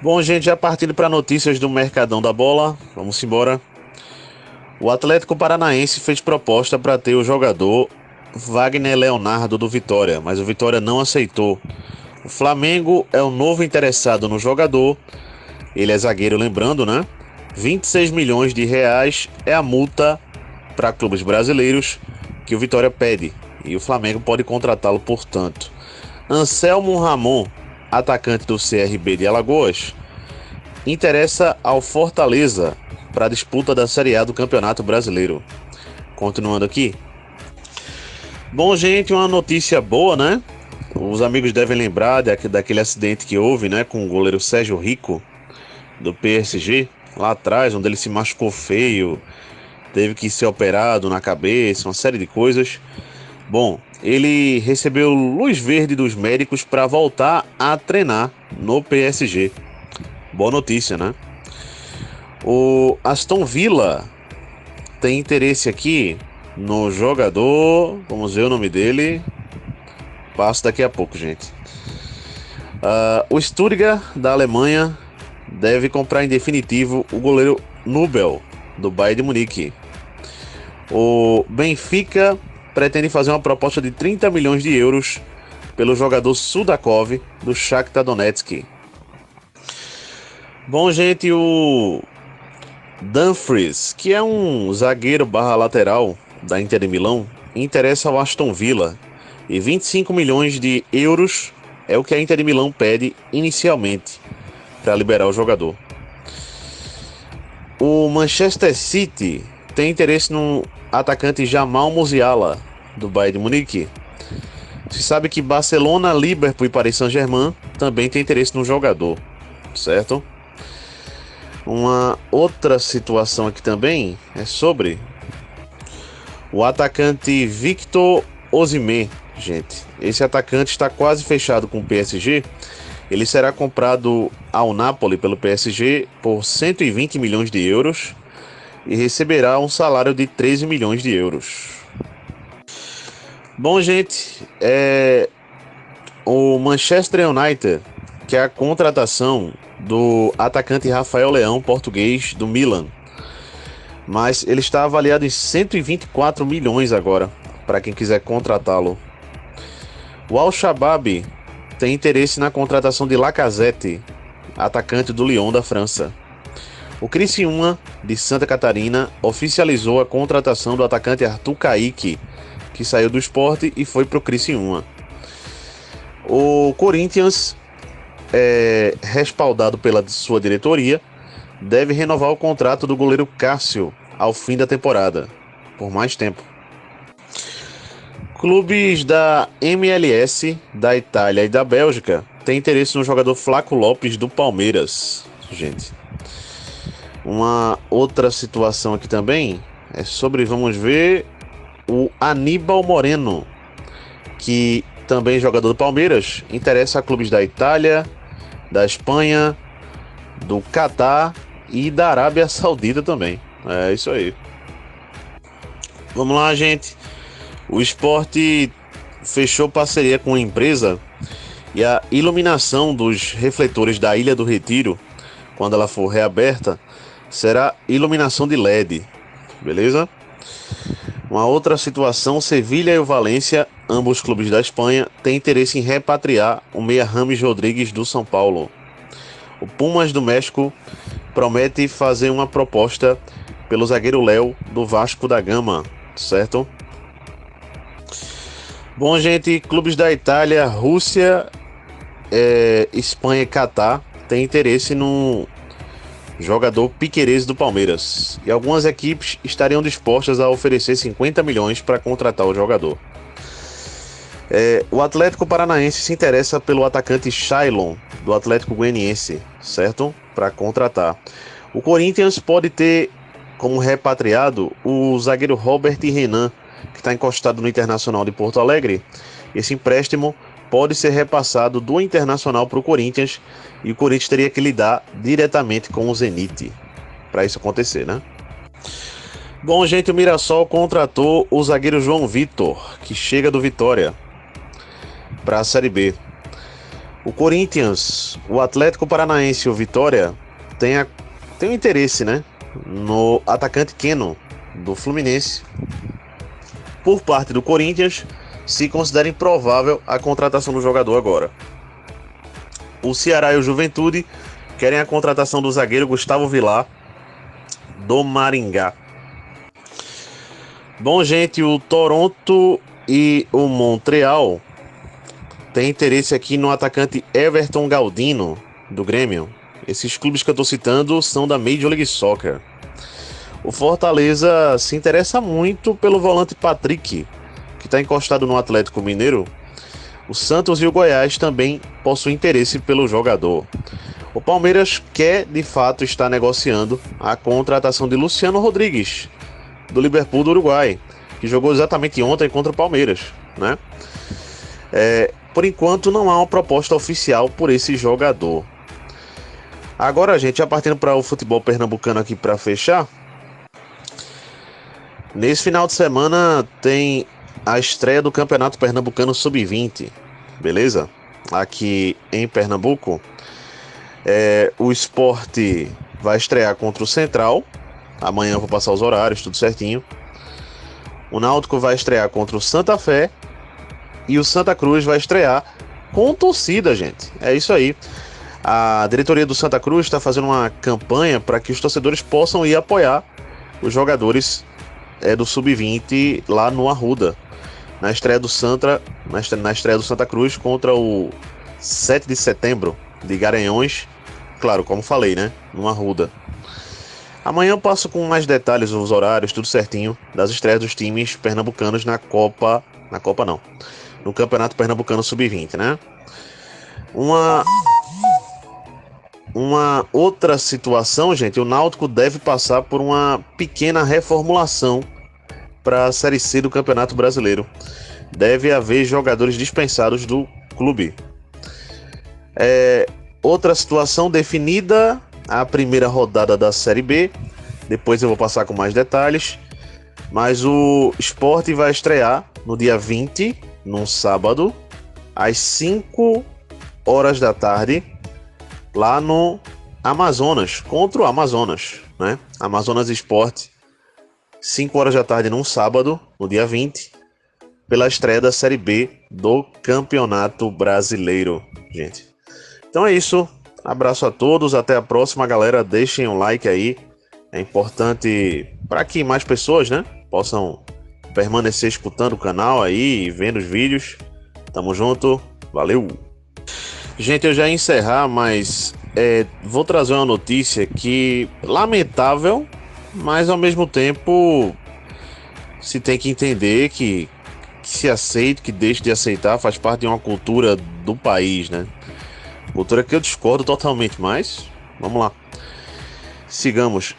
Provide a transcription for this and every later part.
Bom, gente, já partindo para notícias do Mercadão da Bola, vamos embora. O Atlético Paranaense fez proposta para ter o jogador Wagner Leonardo do Vitória, mas o Vitória não aceitou. O Flamengo é o novo interessado no jogador. Ele é zagueiro, lembrando, né? 26 milhões de reais é a multa para clubes brasileiros que o Vitória pede, e o Flamengo pode contratá-lo, portanto. Anselmo Ramon, atacante do CRB de Alagoas, interessa ao Fortaleza para a disputa da Série A do Campeonato Brasileiro. Continuando aqui. Bom, gente, uma notícia boa, né? Os amigos devem lembrar daquele acidente que houve, né, com o goleiro Sérgio Rico, do PSG, lá atrás, onde ele se machucou feio, teve que ser operado na cabeça, uma série de coisas. Bom, ele recebeu luz verde dos médicos para voltar a treinar no PSG. Boa notícia, né? O Aston Villa tem interesse aqui no jogador. Vamos ver o nome dele. Passo daqui a pouco, gente. O Stuttgart, da Alemanha, deve comprar em definitivo o goleiro Nubel, do Bayern de Munique. O Benfica pretende fazer uma proposta de 30 milhões de euros pelo jogador Sudakov, do Shakhtar Donetsk. Bom, gente, o Dumfries, que é um zagueiro barra lateral da Inter de Milão, interessa ao Aston Villa, e 25 milhões de euros é o que a Inter de Milão pede inicialmente para liberar o jogador. O Manchester City tem interesse no atacante Jamal Musiala, do Bayern de Munique. Se sabe que Barcelona, Liverpool e Paris Saint-Germain também tem interesse no jogador, certo? Uma outra situação aqui também é sobre o atacante Victor Osimhen, gente. Esse atacante está quase fechado com o PSG. Ele será comprado ao Napoli pelo PSG por 120 milhões de euros e receberá um salário de 13 milhões de euros. Bom, gente, o Manchester United, que é a contratação do atacante Rafael Leão, português, do Milan. Mas ele está avaliado em 124 milhões agora, para quem quiser contratá-lo. O Al-Shabaab tem interesse na contratação de Lacazette, atacante do Lyon da França. O Criciúma, de Santa Catarina, oficializou a contratação do atacante Arthur Caíque, que saiu do Sport e foi para o Criciúma. O Corinthians, respaldado pela sua diretoria, deve renovar o contrato do goleiro Cássio ao fim da temporada, por mais tempo. Clubes da MLS, da Itália e da Bélgica têm interesse no jogador Flaco Lopes do Palmeiras. Gente, uma outra situação aqui também é sobre, vamos ver, o Aníbal Moreno, que também é jogador do Palmeiras, interessa a clubes da Itália, da Espanha, do Catar e da Arábia Saudita também. É isso aí. Vamos lá, gente. O Sport fechou parceria com a empresa e a iluminação dos refletores da Ilha do Retiro, quando ela for reaberta, será iluminação de LED. Beleza? Uma outra situação, Sevilha e o Valência, ambos clubes da Espanha, têm interesse em repatriar o meia Rames Rodrigues do São Paulo. O Pumas do México promete fazer uma proposta pelo zagueiro Léo do Vasco da Gama, certo? Bom, gente, clubes da Itália, Rússia, Espanha e Catar têm interesse no jogador Piquerez do Palmeiras, e algumas equipes estariam dispostas a oferecer 50 milhões para contratar o jogador. O Atlético Paranaense se interessa pelo atacante Shailon, do Atlético Goianiense, certo? Para contratar. O Corinthians pode ter como repatriado o zagueiro Robert Renan, que está encostado no Internacional de Porto Alegre. Esse empréstimo pode ser repassado do Internacional para o Corinthians, e o Corinthians teria que lidar diretamente com o Zenit para isso acontecer, né? Bom, gente, o Mirassol contratou o zagueiro João Vitor, que chega do Vitória, para a Série B. O Corinthians, o Atlético Paranaense e o Vitória tem um interesse, né, no atacante Keno, do Fluminense. Por parte do Corinthians, se considera improvável a contratação do jogador agora. O Ceará e o Juventude querem a contratação do zagueiro Gustavo Vilar, do Maringá. Bom, gente, o Toronto e o Montreal têm interesse aqui no atacante Everton Galdino, do Grêmio. Esses clubes que eu estou citando são da Major League Soccer. O Fortaleza se interessa muito pelo volante Patrick, que está encostado no Atlético Mineiro. O Santos e o Goiás também possuem interesse pelo jogador. O Palmeiras quer, de fato, estar negociando a contratação de Luciano Rodrigues, do Liverpool do Uruguai, que jogou exatamente ontem contra o Palmeiras, né? Por enquanto não há uma proposta oficial por esse jogador. Agora, gente, já partindo para o futebol pernambucano aqui para fechar. Nesse final de semana tem a estreia do Campeonato Pernambucano Sub-20, beleza? Aqui em Pernambuco, o Sport vai estrear contra o Central. Amanhã eu vou passar os horários, tudo certinho. O Náutico vai estrear contra o Santa Fé. E o Santa Cruz vai estrear com torcida, gente. É isso aí. A diretoria do Santa Cruz está fazendo uma campanha para que os torcedores possam ir apoiar os jogadores do Sub-20 lá no Arruda, na estreia do Santa Cruz contra o 7 de setembro de Garanhões. Claro, como falei, né? No Arruda. Amanhã eu passo com mais detalhes, os horários, tudo certinho, das estreias dos times pernambucanos no Campeonato Pernambucano Sub-20, né? Uma outra situação, gente, o Náutico deve passar por uma pequena reformulação para a Série C do Campeonato Brasileiro. Deve haver jogadores dispensados do clube. Outra situação definida, a primeira rodada da Série B. Depois eu vou passar com mais detalhes. Mas o Sport vai estrear no dia 20, num sábado, às 5 horas da tarde, lá no Amazonas, contra o Amazonas, né? Amazonas Sport, 5 horas da tarde num sábado, no dia 20, pela estreia da Série B do Campeonato Brasileiro, gente. Então é isso, abraço a todos, até a próxima, galera, deixem um like aí, é importante para que mais pessoas, né, possam permanecer escutando o canal aí e vendo os vídeos. Tamo junto, valeu! Gente, eu já ia encerrar, mas vou trazer uma notícia que, lamentável, mas ao mesmo tempo se tem que entender que se aceite, que deixe de aceitar, faz parte de uma cultura do país, né? Cultura que eu discordo totalmente, mas vamos lá. Sigamos.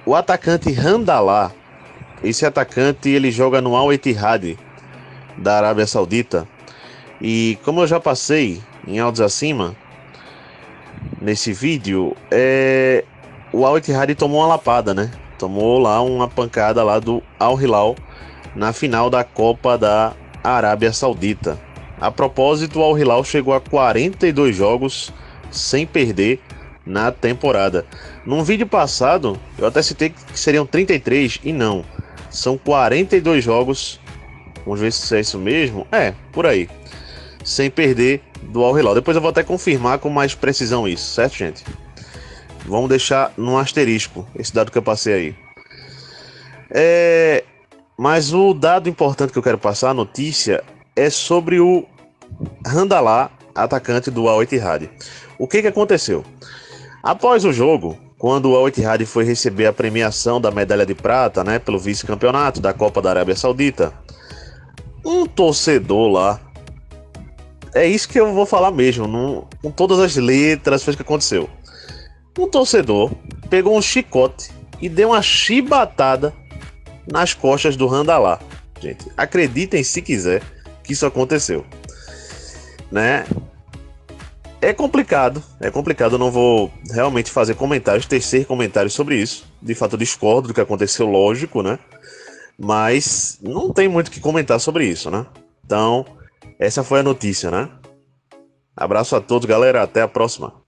O atacante Handallah, esse atacante ele joga no Al Ittihad da Arábia Saudita. E como eu já passei em áudios acima, nesse vídeo, o Al Ittihad tomou uma lapada, né? Tomou lá uma pancada lá do Al Hilal na final da Copa da Arábia Saudita. A propósito, o Al Hilal chegou a 42 jogos sem perder na temporada. Num vídeo passado, eu até citei que seriam 33 e não. São 42 jogos. Vamos ver se é isso mesmo. Por aí. Sem perder do Al Hilal. Depois eu vou até confirmar com mais precisão isso, certo, gente? Vamos deixar no asterisco esse dado que eu passei aí. Mas o dado importante que eu quero passar, a notícia, é sobre o Handallah, atacante do Al Ittihad. O que aconteceu? Após o jogo, quando o Al Ittihad foi receber a premiação da medalha de prata, né, pelo vice-campeonato da Copa da Arábia Saudita, um torcedor lá, é isso que eu vou falar mesmo, com todas as letras, foi o que aconteceu. Um torcedor pegou um chicote e deu uma chibatada nas costas do Handallah. Gente, acreditem se quiser que isso aconteceu, né? É complicado, eu não vou realmente fazer comentários, tecer comentários sobre isso. De fato, eu discordo do que aconteceu, lógico, né? Mas não tem muito o que comentar sobre isso, né? Então, essa foi a notícia, né? Abraço a todos, galera. Até a próxima.